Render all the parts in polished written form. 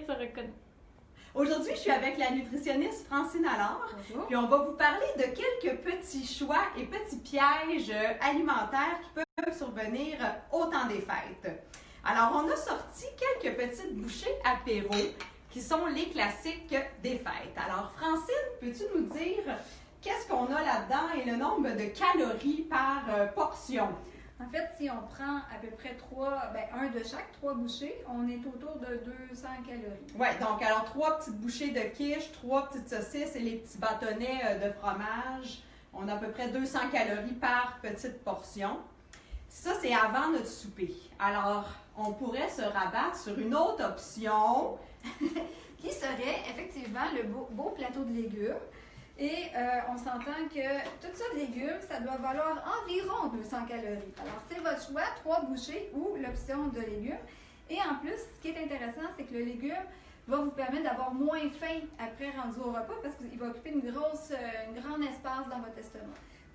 se reconnaît. Aujourd'hui, je suis avec la nutritionniste Francine Allard. Bonjour. Puis on va vous parler de quelques petits choix et petits pièges alimentaires qui peuvent survenir au temps des fêtes. Alors, on a sorti quelques petites bouchées apéro qui sont les classiques des fêtes. Alors, Francine, peux-tu nous dire qu'est-ce qu'on a là-dedans et le nombre de calories par portion? En fait, si on prend à peu près un de chaque, 3 bouchées, on est autour de 200 calories. Oui, donc alors 3 petites bouchées de quiche, 3 petites saucisses et les petits bâtonnets de fromage. On a à peu près 200 calories par petite portion. Ça, c'est avant notre souper. Alors, on pourrait se rabattre sur une autre option. Qui serait effectivement le beau plateau de légumes. Et on s'entend que tout ça de légumes, ça doit valoir environ 200 calories. Alors, c'est votre choix, 3 bouchées ou l'option de légumes. Et en plus, ce qui est intéressant, c'est que le légume va vous permettre d'avoir moins faim après rendu au repas parce qu'il va occuper un grand espace dans votre estomac.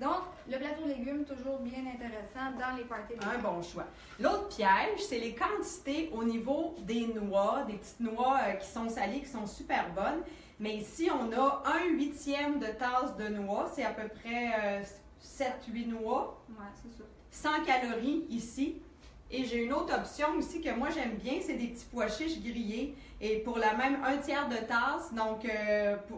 Donc, le plateau de légumes, toujours bien intéressant dans les parties de Un fêtes. bon choix. L'autre piège, c'est les quantités au niveau des noix, des petites noix qui sont salées, qui sont super bonnes. Mais ici, on a 1/8 de tasse de noix, c'est à peu près 7-8 noix. Oui, c'est ça. 100 calories ici. Et j'ai une autre option aussi que moi j'aime bien, c'est des petits pois chiches grillés. Et pour la même 1/3 de tasse, donc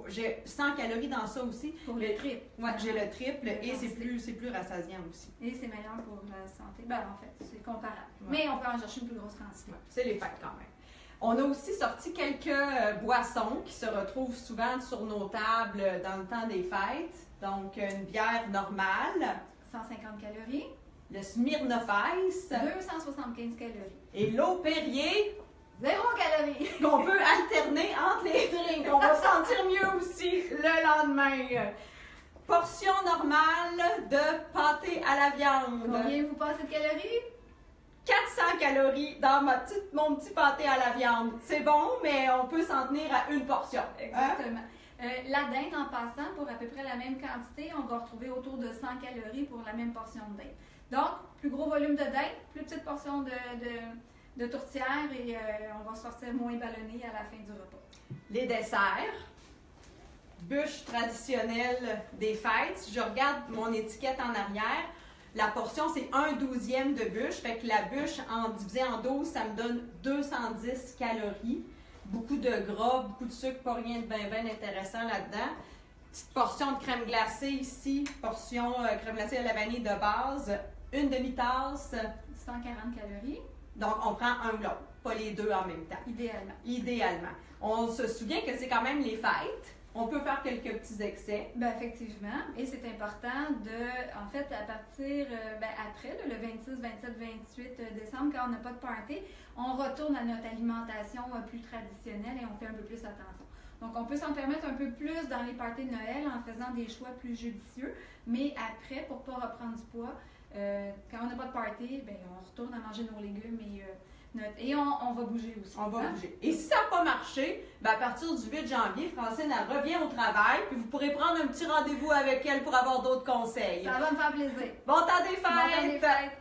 j'ai 100 calories dans ça aussi. Pour le triple. Oui, j'ai le triple et c'est quantité. plus rassasiant aussi. Et c'est meilleur pour la santé. Ben, en fait, c'est comparable. Ouais. Mais on peut en chercher une plus grosse quantité. Ouais, c'est les fêtes quand même. On a aussi sorti quelques boissons qui se retrouvent souvent sur nos tables dans le temps des fêtes. Donc, une bière normale, 150 calories, le Smirnoff Ice 275 calories. et l'eau Perrier 0 calories. qu'on peut alterner entre les drinks. On va se sentir mieux aussi le lendemain. Portion normale de pâté à la viande. Combien vous passez de calories? 400 calories dans mon petit pâté à la viande. C'est bon, mais on peut s'en tenir à une portion. Exactement. La dinde, en passant, pour à peu près la même quantité, on va retrouver autour de 100 calories pour la même portion de dinde. Donc, plus gros volume de dinde, plus petite portion de tourtière et on va sortir moins ballonné à la fin du repas. Les desserts, bûche traditionnelle des fêtes. Si je regarde mon étiquette en arrière, la portion, c'est 1/12 de bûche. Fait que la bûche, divisée en 12, ça me donne 210 calories. Beaucoup de gras, beaucoup de sucre, pas rien de bien intéressant là-dedans. Petite portion de crème glacée ici, portion crème glacée à la vanille de base, une demi-tasse. 140 calories, Donc, on prend un ou l'autre, pas les deux en même temps. Idéalement. On se souvient que c'est quand même les fêtes. On peut faire quelques petits excès. Ben effectivement, et c'est important en fait, à partir, après, le 26, 27, 28 décembre, quand on n'a pas de party, on retourne à notre alimentation plus traditionnelle et on fait un peu plus attention. Donc, on peut s'en permettre un peu plus dans les parties de Noël en faisant des choix plus judicieux, mais après, pour ne pas reprendre du poids, quand on n'a pas de party, on retourne à manger nos légumes et on va bouger aussi. On va bouger. Et si ça n'a pas marché, à partir du 8 janvier, Francine, elle revient au travail, puis vous pourrez prendre un petit rendez-vous avec elle pour avoir d'autres conseils. Ça va me faire plaisir. Bon temps des fêtes! Bon temps des fêtes!